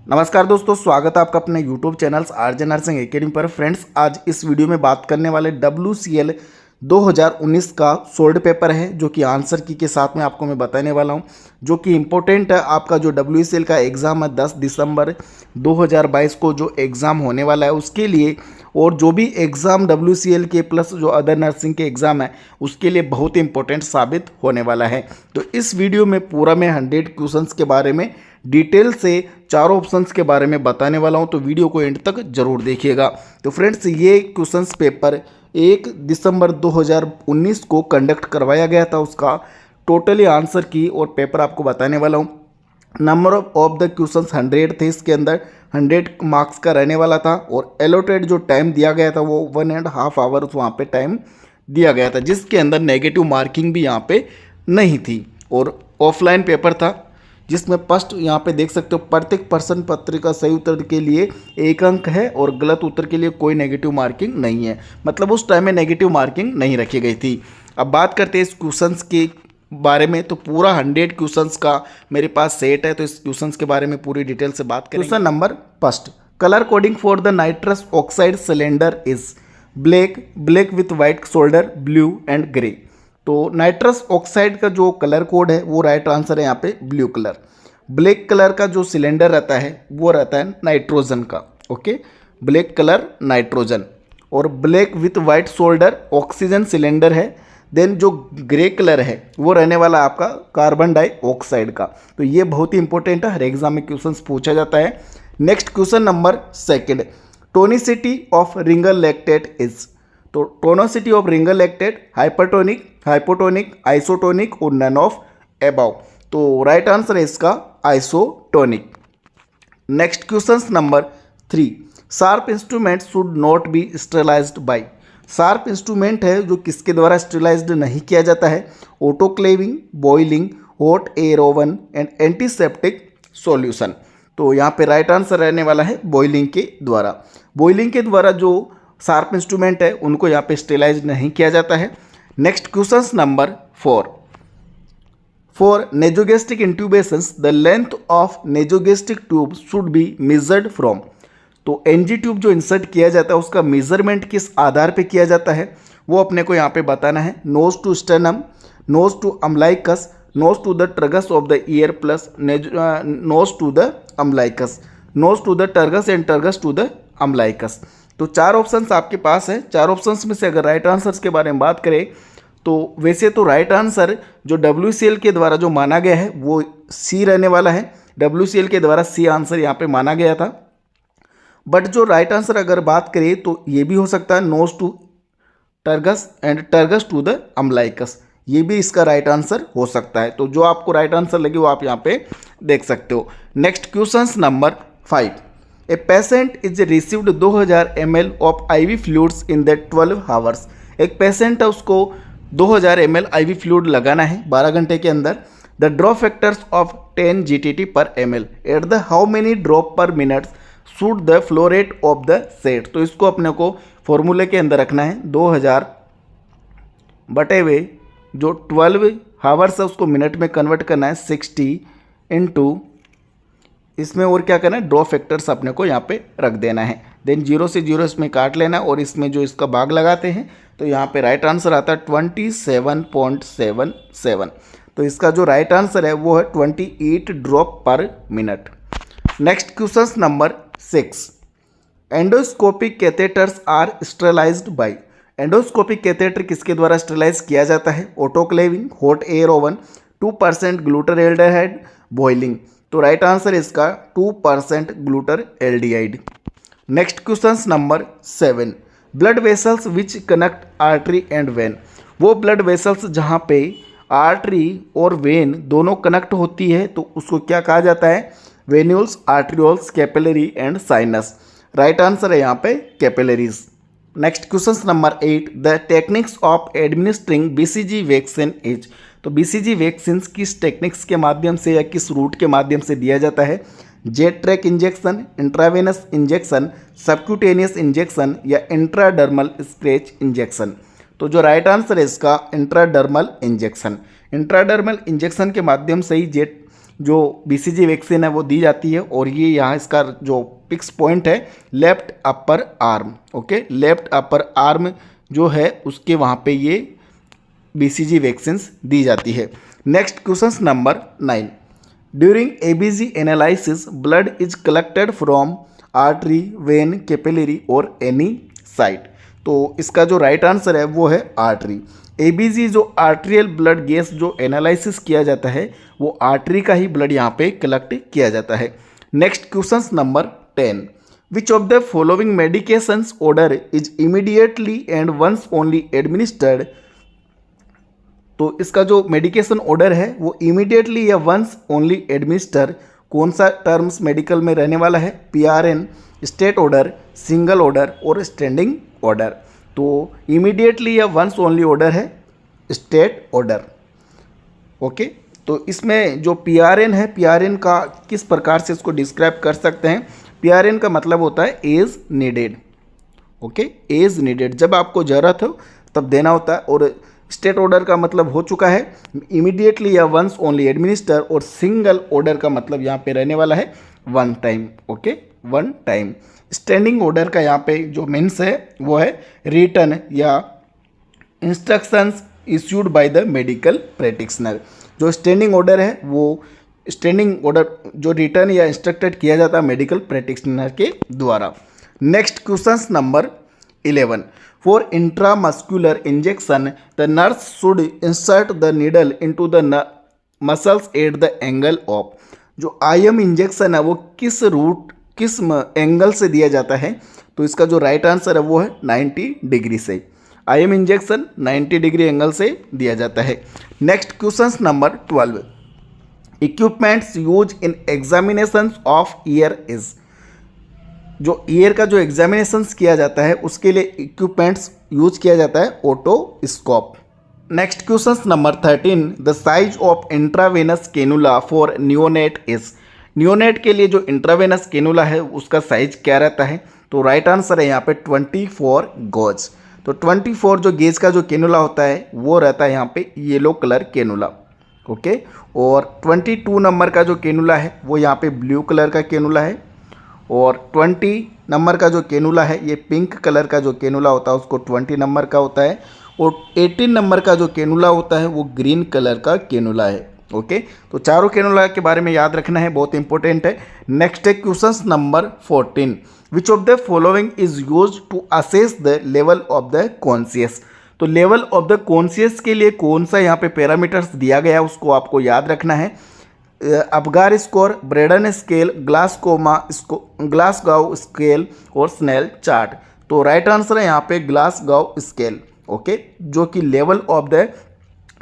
नमस्कार दोस्तों, स्वागत है आपका अपने YouTube channels RJ nursing academy पर। फ्रेंड्स, आज इस वीडियो में बात करने वाले WCL 2019 का सोल्ड पेपर है, जो कि आंसर की के साथ में आपको मैं बताने वाला हूं, जो कि इम्पोर्टेंट है। आपका जो WCL का एग्ज़ाम है 10 दिसंबर 2022 को जो एग्ज़ाम होने वाला है उसके लिए, और जो भी एग्ज़ाम WCL के प्लस जो अदर नर्सिंग के एग्ज़ाम है उसके लिए बहुत इंपॉर्टेंट साबित होने वाला है। तो इस वीडियो में पूरा मैं 100 क्वेश्चंस के बारे में डिटेल से चारों ऑप्शंस के बारे में बताने वाला हूं, तो वीडियो को एंड तक जरूर देखिएगा। तो फ्रेंड्स, ये क्वेश्चंस पेपर 1 दिसंबर 2019 को कंडक्ट करवाया गया था। उसका टोटली आंसर की और पेपर आपको बताने वाला हूं। नंबर ऑफ द क्वेश्चंस 100 थे, इसके अंदर 100 मार्क्स का रहने वाला था, और एलोटेड जो टाइम दिया गया था वो 1.5 आवर्स वहाँ पे टाइम दिया गया था, जिसके अंदर नेगेटिव मार्किंग भी यहाँ पे नहीं थी। और ऑफलाइन पेपर था, जिसमें फर्स्ट यहाँ पे देख सकते हो प्रत्येक प्रश्न पत्र का सही उत्तर के लिए 1 अंक है और गलत उत्तर के लिए कोई नेगेटिव मार्किंग नहीं है। मतलब उस टाइम में नेगेटिव मार्किंग नहीं रखी गई थी। अब बात करते हैं इस क्वेश्चंस के बारे में, तो पूरा 100 क्वेश्चंस का मेरे पास सेट है, तो इस क्वेश्चंस के बारे में पूरी डिटेल से बात करेंगे। Question number first, colour coding for the nitrous oxide cylinder is black with white shoulder, blue and grey. तो नाइट्रस ऑक्साइड का जो कलर कोड है वो राइट आंसर है यहाँ पे ब्लू कलर। ब्लैक कलर का जो सिलेंडर रहता है वो रहता है नाइट्रोजन का। ओके, ब्लैक कलर नाइट्रोजन, और black with white shoulder oxygen cylinder है। देन जो ग्रे कलर है वो रहने वाला आपका कार्बन डाइऑक्साइड का। तो ये बहुत ही इंपॉर्टेंट है, हर एग्जाम में क्वेश्चन पूछा जाता है। Next question number second, tonicity of Ringer lactate is. तो tonicity of Ringer lactate hypertonic, hypotonic, isotonic और नन ऑफ अबव। तो राइट आंसर है इसका isotonic. Next question number 3, sharp instrument should not be sterilised by. Sharp instrument है जो किसके द्वारा sterilised नहीं किया जाता है? Autoclaving, boiling, hot air oven and antiseptic solution. तो यहाँ पे राइट आंसर रहने वाला है बॉइलिंग के द्वारा। बॉइलिंग के द्वारा जो शार्प इंस्ट्रूमेंट है उनको यहाँ पे स्टेरिलाइज नहीं किया जाता है। Next question number 4, for nasogastric intubations the length of nasogastric tube should be measured from. तो एनजी ट्यूब जो इंसर्ट किया जाता है उसका मेजरमेंट किस आधार पे किया जाता है वो अपने को यहाँ पे बताना है। Nose to sternum, nose to umbilicus, nose to the tragus of the ear plus nose to the umbilicus, nose to the tragus and tragus to the umbilicus. तो 4 ऑप्शंस आपके पास है। 4 ऑप्शंस में से अगर राइट आंसर्स के बारे में बात करें तो वैसे तो राइट आंसर जो WCL के द्वारा जो माना गया है वो सी रहने वाला है। WCL के द्वारा सी आंसर यहाँ पे माना गया था। बट जो राइट आंसर अगर बात करें तो ये भी हो सकता है nose to tragus and tragus to the umbilicus, ये भी इसका राइट आंसर हो सकता है। तो जो आपको राइट आंसर लगे वो आप यहाँ पे देख सकते हो। Next question number 5, A patient is received 2000 ml of IV fluids in the 12 hours. एक पेशेंट है, उसको 2000 ml IV फ्लूइड लगाना है 12 घंटे के अंदर। The drop factors of 10 GTT पर ml at the how many drop per minute should the flow rate of the set. तो इसको अपने को फॉर्मूले के अंदर रखना है। 2000 बटे हुए जो 12 हावर्स है उसको मिनट में कन्वर्ट करना है 60 इंटू इसमें और क्या करना है, ड्रॉप फैक्टर्स अपने को यहाँ पे रख देना है। देन 0 से 0 इसमें काट लेना और इसमें जो इसका भाग लगाते हैं तो यहाँ पे राइट आंसर आता है 27.77। तो इसका जो राइट आंसर है वो है 28 drop per minute. Next question number 6, endoscopic catheters are sterilised by. Endoscopic catheter किसके द्वारा स्टेरिलाइज किया जाता है? Autoclaving, hot air oven, 2% glutaraldehyde, boiling. तो राइट आंसर इसका 2% glutaraldehyde. Next question number 7, blood vessels which connect artery and vein. वो blood vessels जहाँ पे आर्टरी और वेन दोनों कनेक्ट होती है तो उसको क्या कहा जाता है? Venules, arterioles, capillary and sinus. Right answer है यहाँ पे capillaries. Next question number 8, the techniques of administering BCG vaccine is. तो BCG वैक्सीन किस टेक्निक्स के माध्यम से या किस रूट के माध्यम से दिया जाता है? Jet track injection, intravenous injection, subcutaneous injection या इंट्राडर्मल स्क्रेच इंजेक्शन। तो जो राइट आंसर है इसका इंट्राडर्मल इंजेक्शन। इंट्राडर्मल इंजेक्शन के माध्यम से ही जेट जो BCG वैक्सीन है वो दी जाती है। और ये यहाँ इसका जो फिक्स पॉइंट है left upper arm, okay, left upper arm जो है उसके वहाँ पे ये BCG वैक्सीन्स दी जाती है। Next question number 9, during ABG analysis blood is collected from artery, when, capillary और एनी साइट। तो इसका जो राइट आंसर है वो है आर्टरी। ABG जो आर्ट्रियल ब्लड गैस जो एनालिसिस किया जाता है वो आर्टरी का ही ब्लड यहाँ पे कलेक्ट किया जाता है। Next question number 10, which of the following medications order is immediately and once only administered. तो इसका जो मेडिकेशन ऑर्डर है वो इमीडिएटली या वंस ओनली एडमिनिस्टर, कौन सा टर्म्स मेडिकल में रहने वाला है, PRN, state order, single order और स्टैंडिंग ऑर्डर। तो इमीडिएटली या वंस ओनली ऑर्डर है स्टेट ऑर्डर, ओके। तो इसमें जो PRN है, PRN का किस प्रकार से इसको डिस्क्राइब कर सकते हैं, PRN का मतलब होता है as needed, okay, as needed, जब आपको ज़रूरत हो तब देना होता है। और स्टेट ऑर्डर का मतलब हो चुका है इमीडिएटली या वंस ओनली एडमिनिस्टर, और सिंगल ऑर्डर का मतलब यहाँ पे रहने वाला है one time, okay, one time. Standing order का यहाँ पे जो मीन्स है वो है रिटन या instructions issued by the medical practitioner. जो स्टैंडिंग ऑर्डर है वो स्टैंडिंग ऑर्डर जो रिटन या इंस्ट्रक्टेड किया जाता है मेडिकल प्रैक्टिशनर के द्वारा। Next question number 11, for intramuscular injection the nurse should insert the needle into the muscles at the angle of. जो IM इंजेक्शन है वो किस एंगल से दिया जाता है, तो इसका जो राइट आंसर है वो है 90 डिग्री से। IM इंजेक्शन 90 डिग्री एंगल से दिया जाता है। Next question number 12, equipments use in examination of year is. जो ईयर का जो एग्जामिनेशंस किया जाता है उसके लिए इक्विपमेंट्स यूज किया जाता है otoscope. Next question number 13, the size of intravenous cannula for neonate is. Neonate के लिए जो इंट्रावेनस कैनुला है उसका साइज क्या रहता है, तो राइट आंसर है यहाँ पे 24 गॉज। तो 24 जो गेज का जो कैनुला होता है वो रहता है यहाँ पे येलो कलर कैनुला, ओके। और 22 नंबर का जो कैनुला है वो यहाँ पे ब्लू कलर का कैनुला है। और 20 नंबर का जो कैनुला है ये पिंक कलर का जो कैनुला होता है उसको 20 नंबर का होता है। और 18 नंबर का जो कैनुला होता है वो ग्रीन कलर का कैनुला है, ओके। तो चारों कैनुला के बारे में याद रखना है, बहुत इंपॉर्टेंट है। नेक्स्ट है question number 14, which of the following is use to assess the level of the conscious. तो लेवल ऑफ द कॉन्शियस के लिए कौन सा यहाँ पे पैरामीटर्स दिया गया है उसको आपको याद रखना है। Apgar score, Braden scale, Glasgow scale और स्नेल चार्ट। तो राइट आंसर है यहाँ पे ग्लासगाउ स्केल, ओके, जो कि लेवल ऑफ द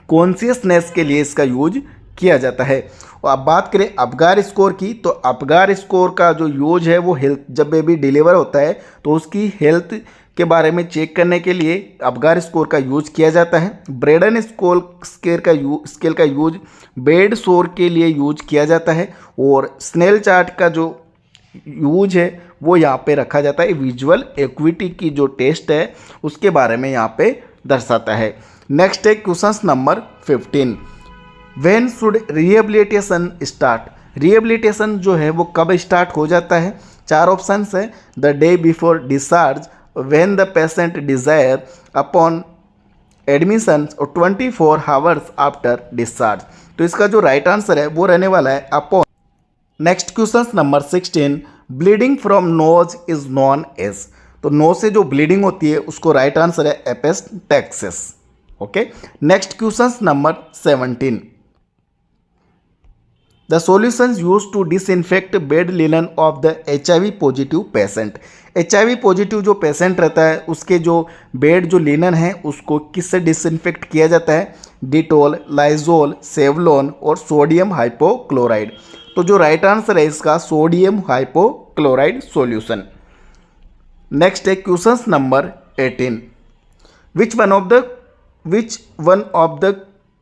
कॉन्शियसनेस के लिए इसका यूज किया जाता है। और अब बात करें अपगार स्कोर की, तो अपगार स्कोर का जो यूज है वो हेल्थ, जब बेबी डिलीवर होता है तो उसकी हेल्थ के बारे में चेक करने के लिए अपगार स्कोर का यूज किया जाता है। ब्रेडन स्केल का यूज बेड सोर के लिए यूज किया जाता है। और स्नेल चार्ट का जो यूज है वो यहाँ पे रखा जाता है विजुअल एक्विटी की जो टेस्ट है उसके बारे में यहाँ पे दर्शाता है। नेक्स्ट है question number 15, when should rehabilitation start. Rehabilitation जो है वो कब स्टार्ट हो जाता है, चार ऑप्शंस है, the day before discharge, when the patient desire, upon admission और 24 आवर्स आफ्टर डिस्चार्ज। तो इसका जो राइट आंसर है वो रहने वाला है upon. Next question number 16, bleeding from nose is known as. तो नोज से जो ब्लीडिंग होती है उसको राइट आंसर है epistaxis, okay. Next question number 17, the solutions used to disinfect bed linen of the HIV positive patient. HIV positive जो patient रहता है उसके जो बेड जो लिनन है उसको किससे डिसइंफेक्ट किया जाता है, डिटोल, लाइजोल, सेवलॉन और सोडियम हाइपोक्लोराइड। तो जो राइट आंसर है इसका सोडियम हाइपोक्लोराइड सॉल्यूशन। नेक्स्ट है question number 18, which one of the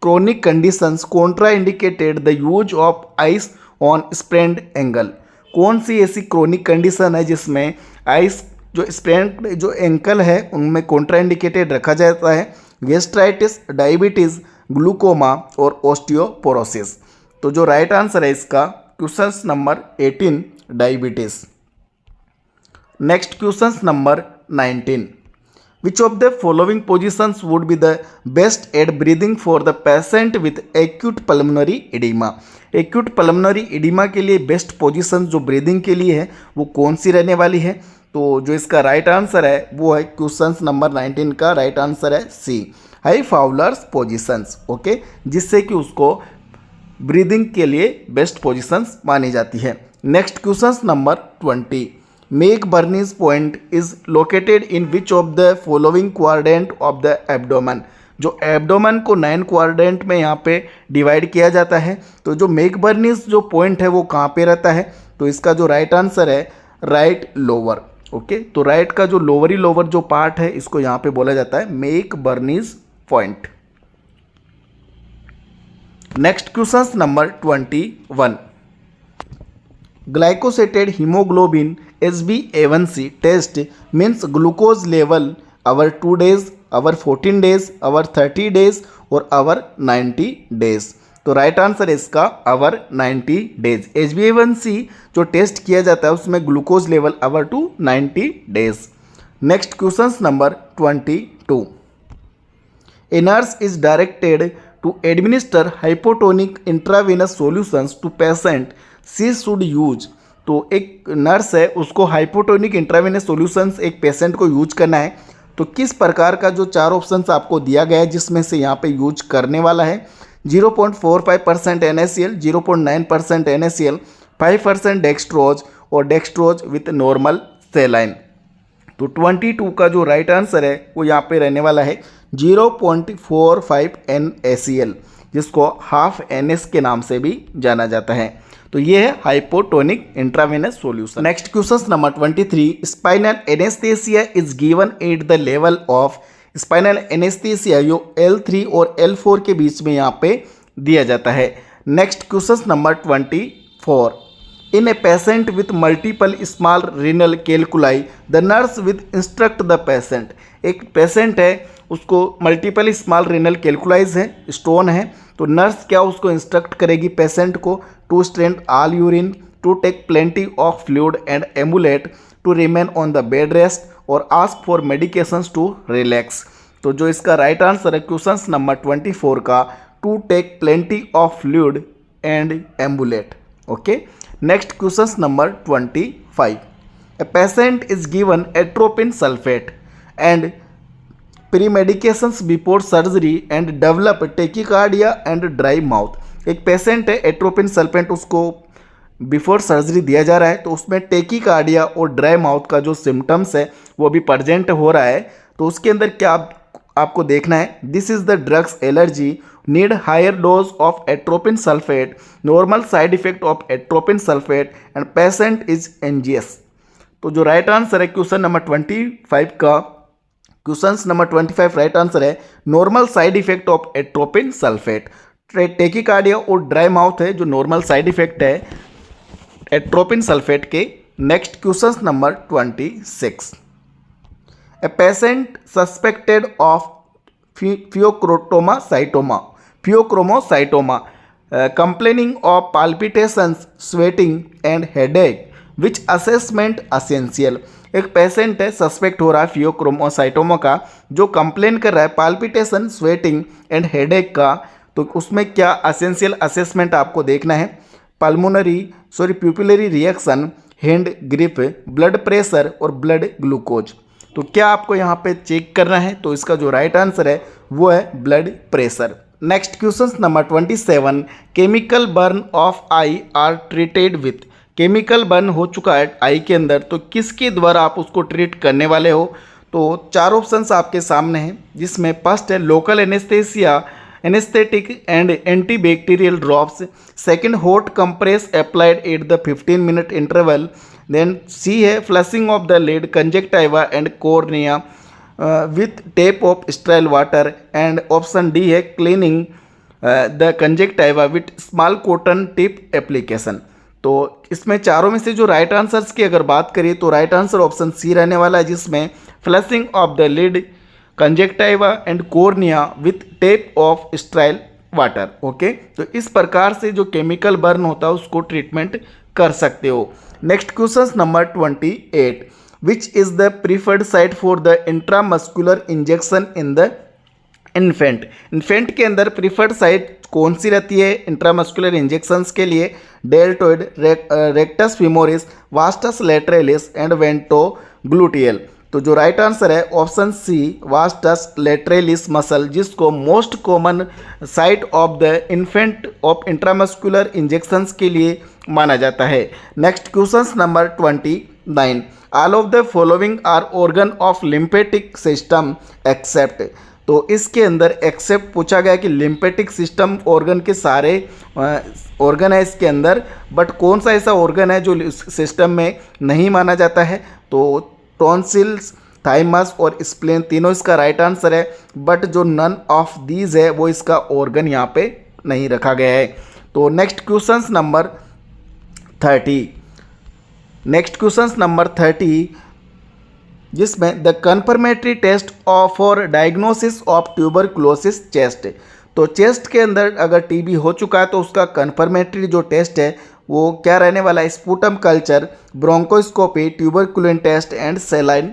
chronic conditions contraindicated the use of ice on sprained ankle। कौन सी ऐसी क्रोनिक कंडीशन है जिसमें आइस जो स्प्रेंड जो एंकल है उनमें कॉन्ट्राइंडिकेटेड रखा जाता है, गैस्ट्राइटिस, डायबिटीज़, ग्लूकोमा और ऑस्टियोपोरोसिस। तो जो राइट आंसर है इसका question number 18 diabetes. Next question number 19, which of the following positions would be the best at breathing for the patient with acute pulmonary oedema. Acute pulmonary oedema के लिए best position जो breathing के लिए है वो कौन सी रहने वाली है? तो जो इसका राइट आंसर है वो है क्वेश्चन नंबर 19 का राइट आंसर है सी, हाई फाउलर्स पोजीशंस। ओके, जिससे कि उसको ब्रीदिंग के लिए बेस्ट पोजीशंस मानी जाती है। Next question number 20, make Bernays point is located in which of the following quadrant of the abdomen. जो एब्डोमेन को 9 क्वाड्रेंट में यहाँ पे डिवाइड किया जाता है, तो जो मेक बर्नीज जो पॉइंट है वो कहाँ पे रहता है? तो इसका जो राइट आंसर है राइट लोअर। ओके, तो राइट का जो लोअर जो पार्ट है इसको यहाँ पे बोला जाता है McBurney's point. Next question number 21, glycosylated haemoglobin HbA1c test means glucose level over 2 days, over 14 days, over 30 days और अवर 90 days। तो राइट आंसर है इसका अवर 90 days। HbA1c जो टेस्ट किया जाता है उसमें glucose level over to 90 days। Next question number 22, a nurse is directed to administer hypotonic intravenous solutions to patient she should use। तो एक नर्स है उसको हाइपोटोनिक इंट्रावेनस सॉल्यूशंस एक पेशेंट को यूज करना है, तो किस प्रकार का जो 4 ऑप्शंस आपको दिया गया है जिसमें से यहाँ पे यूज करने वाला है 0.45% NaCl, 0.9% NaCl, 5% डेक्सट्रोज और डेक्सट्रोज विथ नॉर्मल सेलाइन। तो 22 का जो राइट आंसर है वो यहाँ पे रहने वाला है 0.45 NaCl, जिसको हाफ NS के नाम से भी जाना जाता है। तो ये है hypotonic intravenous solution. Next question number 23, spinal anaesthesia is given at the level of. Spinal anaesthesia जो L3 और L4 के बीच में यहाँ पे दिया जाता है। Next question number 24, in a patient with multiple small renal calculi the nurse with instruct the patient. एक पेशेंट है उसको मल्टीपल स्मॉल रीनल कैलकुलाइज है, स्टोन है, तो नर्स क्या उसको इंस्ट्रक्ट करेगी पेशेंट को to strength all urine, to take plenty of fluid and ambulate, to remain on the bed rest और ask for medications to relax. तो जो इसका राइट आंसर है क्वेश्चन नंबर 24 का to take plenty of fluid and ambulate. Okay, next question number 25, a patient is given atropine sulphate and premedications before surgery and develop tachycardia and dry mouth. एक patient है atropine sulphate उसको before surgery दिया जा रहा है, तो उसमें tachycardia और ड्राई माउथ का जो सिम्टम्स है वो भी प्रेजेंट हो रहा है। तो उसके अंदर क्या आपको देखना है, this is the drugs allergy, need higher dose of atropine sulphate, normal side effect of atropine sulphate and patient is NGS. तो जो राइट आंसर है क्वेश्चन नंबर 25 का, क्वेश्चन नंबर 25 राइट आंसर है normal side effect of atropine sulphate. Tachycardia और dry mouth है जो normal side effect है atropine sulphate के। Next question number 26, a patient suspected of pheochromocytoma complaining of palpitations, sweating and headache, which assessment essential। एक patient है suspect हो रहा है फियोक्रोमोसाइटोमा का, जो कंप्लेन कर रहा है पाल्पिटेशन, स्वेटिंग एंड हेडेक का, तो उसमें क्या असेंशियल असेसमेंट आपको देखना है, pupillary reaction, hand grip, blood pressure और ब्लड ग्लूकोज। तो क्या आपको यहाँ पे चेक करना है, तो इसका जो राइट आंसर है वो है blood pressure. Next question number 27, chemical burn of I R treated with. Chemical burn हो चुका है आई के अंदर, तो किसके द्वारा आप उसको ट्रीट करने वाले हो? तो 4 ऑप्शंस आपके सामने हैं, जिसमें फर्स्ट है local anaesthesia, anaesthetic and antibacterial drops, second hot compress applied at the 15 minute interval, then C है flushing of the lid, conjunctiva and cornea with tape of sterile water, and option D है cleaning the conjunctiva with small cotton tip application. तो इसमें चारों में से जो right answers की अगर बात करें तो राइट आंसर ऑप्शन सी रहने वाला है, जिसमें flushing of the lid, conjunctiva and cornea with tape of sterile water. Okay, तो इस प्रकार से जो केमिकल बर्न होता है उसको ट्रीटमेंट कर सकते हो। Next question number 28, which is the preferred site for the intramuscular injection in the infant के अंदर प्रीफर्ड साइट कौन सी रहती है इंट्रामस्कुलर इंजेक्शंस के लिए? Deltoid, rectus femoris, vastus lateralis and ventrogluteal. तो जो राइट आंसर है option C, vastus lateralis muscle, जिसको most common site of the infant of intramuscular injections के लिए माना जाता है। Next question number 29, all of the following are organ of lymphatic system except. तो इसके अंदर एक्सेप्ट पूछा गया कि लिम्फेटिक सिस्टम ऑर्गन के सारे ऑर्गन है इसके अंदर, बट कौन सा ऐसा ऑर्गन है जो सिस्टम में नहीं माना जाता है? तो टॉन्सिल्स, थाइमस और स्प्लेन तीनों इसका राइट आंसर है, बट जो नन ऑफ दीज है वो इसका ऑर्गन यहाँ पे नहीं रखा गया है। तो नेक्स्ट क्वेश्चन नंबर 30, जिसमें the confirmatory test for diagnosis of tuberculosis chest. तो चेस्ट के अंदर अगर टीबी हो चुका है तो उसका कन्फर्मेटरी जो टेस्ट है वो क्या रहने वाला है? Sputum culture, bronchoscopy, tuberculin test and saline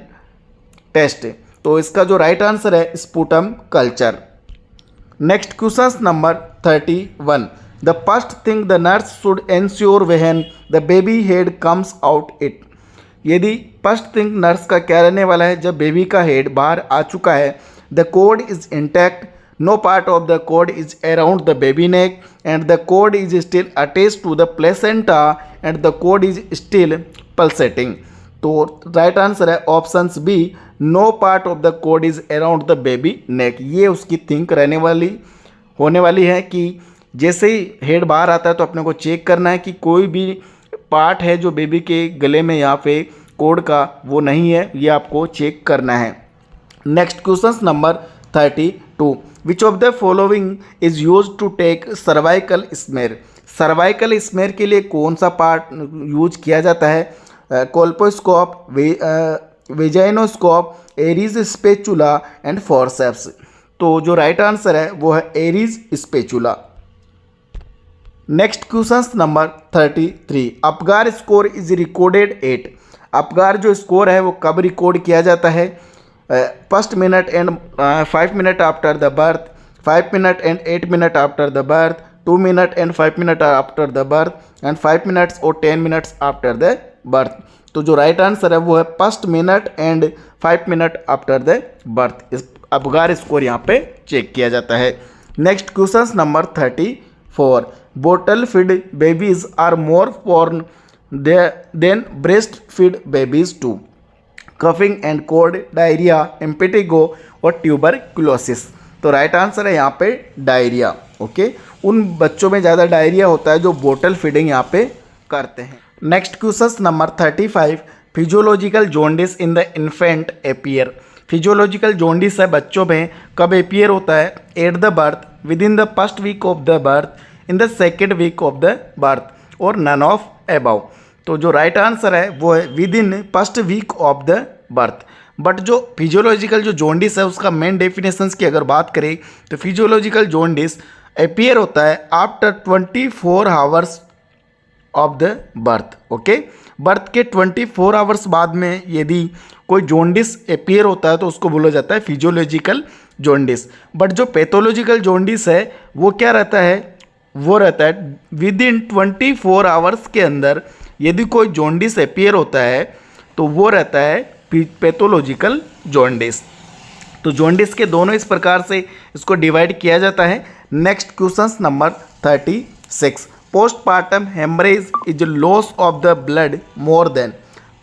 test. तो इसका जो राइट आंसर है sputum culture. Next question number 31, the first thing the nurse should ensure when the baby head comes out it. यदि फर्स्ट थिंग नर्स का क्या रहने वाला है जब बेबी का हेड बाहर आ चुका है? The cord is intact, no part of the cord is around the baby neck and the cord is still attached to the placenta and the cord is still pulsating. तो right answer है option B, no part of the cord is around the baby neck. ये उसकी think होने वाली है कि जैसे ही head बाहर आता है तो अपने को चेक करना है कि कोई भी पार्ट है जो बेबी के गले में यहाँ पे कोड का वो नहीं है, ये आपको चेक करना है। Next question number 32, which of the following is use to take cervical smear. Cervical smear के लिए कौन सा पार्ट यूज किया जाता है? Colposcope, vaginoscope, Ayre's spatula and forceps. तो जो राइट आंसर है वो है Ayre's spatula. Next question number 33, Apgar score is recorded at. Apgar जो स्कोर है वो कब रिकॉर्ड किया जाता है? First minute and 5 minute after the birth, 5 minute and 8 minute after the birth, 2 minute and 5 minute after the birth and 5 minutes और 10 minutes after the birth. तो जो राइट आंसर है वो है first minute and 5 minute after the birth. इस Apgar score यहाँ पे check किया जाता है। Next question number 34, bottle feed babies are more born than breast feed babies too. Coughing and cold, diarrhea, impetigo और ट्यूबरकुलोसिस। तो राइट आंसर है यहाँ पे डायरिया। ओके, उन बच्चों में ज़्यादा डायरिया होता है जो बोटल फीडिंग यहाँ पे करते हैं। Next question number 35, physiological jaundice in the infant appear. Physiological jaundice है बच्चों में कब एपियर होता है? At the birth, within the first week of the birth, in the second week of the birth और नन ऑफ अबव। तो जो right answer है वो है within first week of the birth. But जो physiological जो jaundice है उसका मेन डेफिनेशंस की अगर बात करें तो फिजियोलॉजिकल जॉन्डिस अपीयर होता है after 24 hours of the birth. Okay, birth के 24 आवर्स बाद में यदि कोई जॉन्डिस अपीयर होता है तो उसको बोला जाता है फिजियोलॉजिकल जॉन्डिस। बट जो पैथोलॉजिकल जॉन्डिस है वो क्या रहता है? वो रहता है विद इन 24 आवर्स के अंदर यदि कोई जॉन्डिस अपीयर होता है तो वो रहता है पैथोलॉजिकल जॉन्डिस। तो जॉन्डिस के दोनों इस प्रकार से इसको डिवाइड किया जाता है। Next question number 36, postpartum haemorrhage is loss of the blood more than.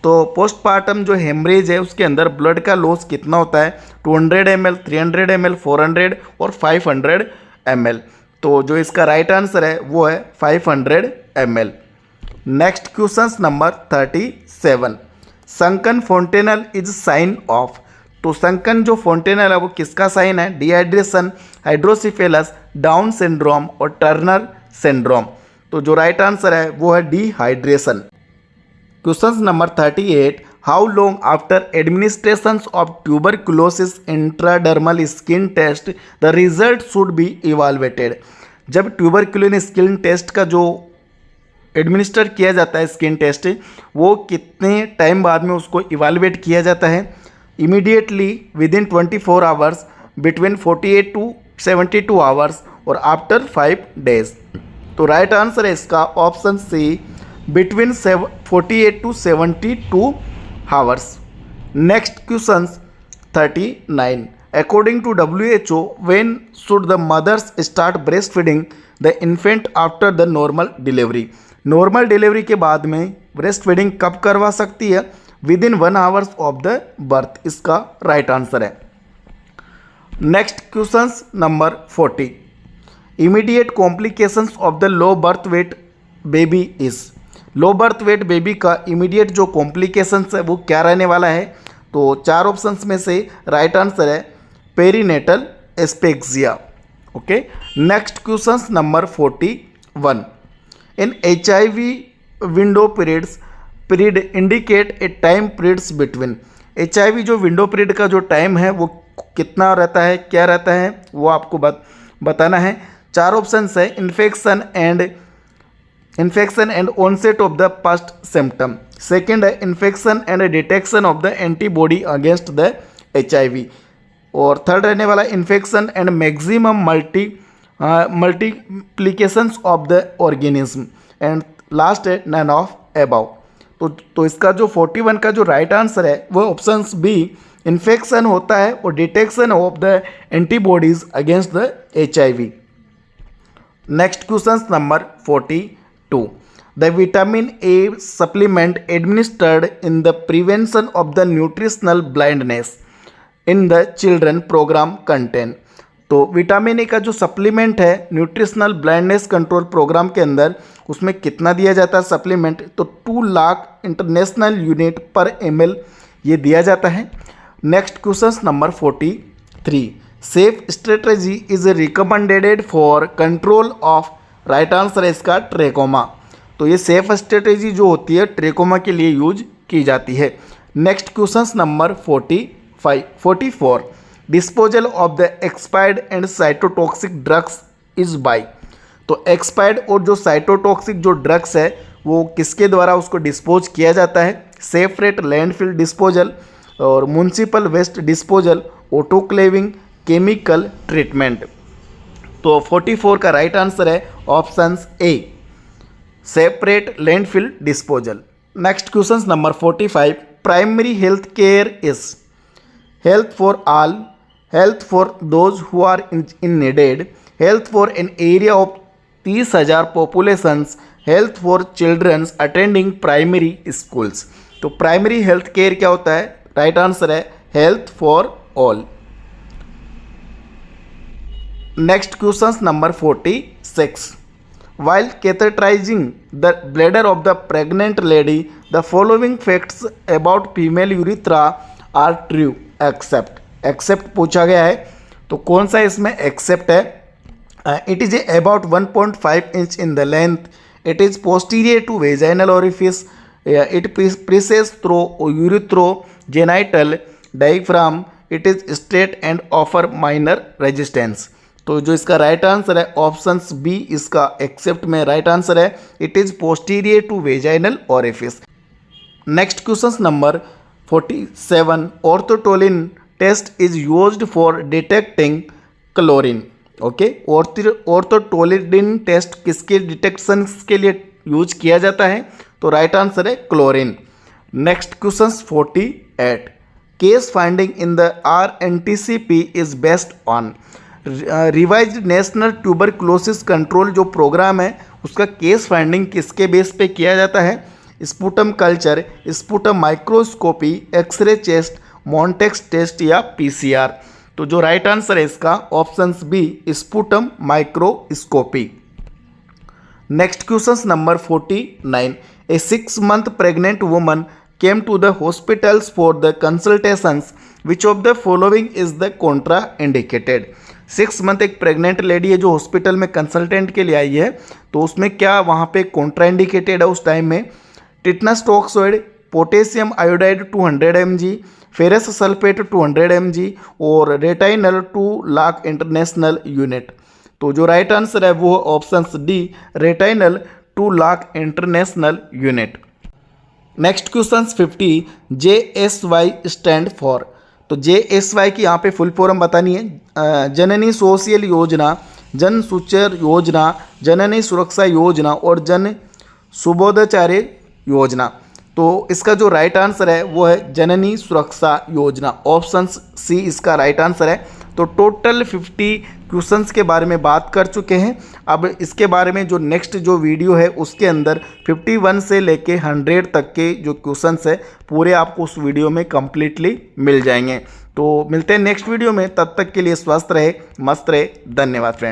तो पोस्टपार्टम जो हेमरेज है उसके अंदर ब्लड का लॉस कितना होता है? 200 ml, 300 ml, 400 और 500 ml। तो जो इसका राइट आंसर है वो है 500 ml। Next question number 37, sunken fontanel is sign of. तो संकन जो फोंटेनल है वो किसका साइन है? डिहाइड्रेशन, हाइड्रोसिफेलस, डाउन सिंड्रोम और टर्नर सिंड्रोम। तो जो राइट आंसर है वो है dehydration. Question number 38, how long after administration of tuberculosis intradermal skin test the result should be evaluated. जब ट्यूबरक्यूलिन स्किन टेस्ट का जो एडमिनिस्टर किया जाता है स्किन टेस्ट, वो कितने टाइम बाद में उसको इवालुएट किया जाता है? Immediately within 24 hours, between 48 to 72 hours और आफ्टर 5 डेज। तो राइट आंसर है इसका option C, between 48 to 72 hours. Next question 39, according to WHO, when should the mothers start breast feeding the infant after the normal delivery? Normal delivery के बाद में breast feeding कब करवा सकती है? Within 1 hours of the birth, इसका right answer है। Next question number 40, immediate complications of the low birth weight baby is? Low birth weight baby का इमीडिएट जो कॉम्प्लिकेशंस है वो क्या रहने वाला है? तो 4 ऑप्शंस में से राइट आंसर है perinatal asphyxia. Okay, next question number 41, in HIV window period indicate a time periods between? HIV जो विंडो पीरियड का जो टाइम है वो कितना रहता है, क्या रहता है, वो आपको बताना है। 4 ऑप्शंस है, infection and onset of the first symptom, second है infection and detection of the antibody against the HIV, और थर्ड रहने वाला infection and maximum multiplications of the organism, and last है नन ऑफ अबव। तो इसका जो 41 का जो राइट आंसर है वो ऑप्शन बी, इन्फेक्शन होता है और detection of the antibodies against the HIV। Next question number 42, the vitamin A supplement administered in the prevention of the nutritional blindness in the children programme contain? तो vitamin A का जो supplement है nutritional blindness control programme के अंदर, उसमें कितना दिया जाता है सप्लीमेंट? तो 2 लाख इंटरनेशनल यूनिट पर ml ये दिया जाता है। Next question number 43, safe strategy is recommended for control of? Right answer है इसका ट्रेकोमा। तो ये सेफ स्ट्रेटजी जो होती है ट्रेकोमा के लिए यूज की जाती है। Next question number 44, disposal of the expired and cytotoxic drugs is by? तो एक्सपायर्ड और जो साइटोटॉक्सिक जो ड्रग्स है वो किसके द्वारा उसको डिस्पोज किया जाता है? सेपरेट लैंडफिल डिस्पोजल और municipal waste disposal, autoclaving, chemical treatment. तो 44 का राइट आंसर है option A, separate landfill disposal. Next question number 45, primary health care is? Health for all, health for those who are in needed, health for an area of 30,000 populations, health for childrens attending primary schools. तो primary health care क्या होता है? Right answer है health for all. Next question number 46, while catheterizing the bladder of the pregnant lady, the following facts about female urethra are true except पूछा गया है, तो कौन सा इसमें एक्सेप्ट है? It is about 1.5 inch in the length, it is posterior to vaginal orifice, it pierces through urethrogenital diaphragm, it is straight and offer minor resistance. तो जो इसका राइट आंसर है ऑप्शन बी, इसका एक्सेप्ट में right answer है, it is posterior to vaginal orifice. Next question number 47, orthotolidine test is used for detecting chlorine. Okay, orthotolidine test किसके detection के लिए यूज किया जाता है? तो राइट आंसर है chlorine. Next question 48, case finding in the RNTCP is based on? Revised national tuberculosis control जो programme है उसका केस फाइंडिंग किसके बेस पे किया जाता है? Sputum culture, sputum microscopy, x-ray chest, Mantoux test या PCR। तो जो राइट आंसर है इसका option B, sputum microscopy. Next question number 49, a 6 month pregnant woman came to the hospitals for the consultations, which of the following is the contraindicated? 6 month एक pregnant lady है जो hospital में consultant के लिए आई है, तो उसमें क्या वहाँ पे कॉन्ट्राइंडिकेटेड है उस टाइम में? Tetanus toxoid, potassium iodide 200 mg, ferrous sulphate 200 mg और रेटाइनल 2 लाख इंटरनेशनल यूनिट। तो जो राइट आंसर है वो option D, retinal 2 lakh international unit. Next question 50, JSY stand for. तो JSY की यहाँ पे फुल फॉर्म बतानी है। जननी सोशल योजना, जन सुचर योजना, जननी सुरक्षा योजना और जन सुबोधाचार्य योजना। तो इसका जो राइट आंसर है वो है जननी सुरक्षा योजना, ऑप्शन सी इसका राइट आंसर है। तो टोटल 50 क्वेश्चंस के बारे में बात कर चुके हैं। अब इसके बारे में जो नेक्स्ट जो वीडियो है उसके अंदर 51 से लेके 100 तक के जो क्वेश्चंस है पूरे आपको उस वीडियो में कंप्लीटली मिल जाएंगे। तो मिलते हैं नेक्स्ट वीडियो में, तब तक के लिए स्वस्थ रहे, मस्त रहे। धन्यवाद फ्रेंड।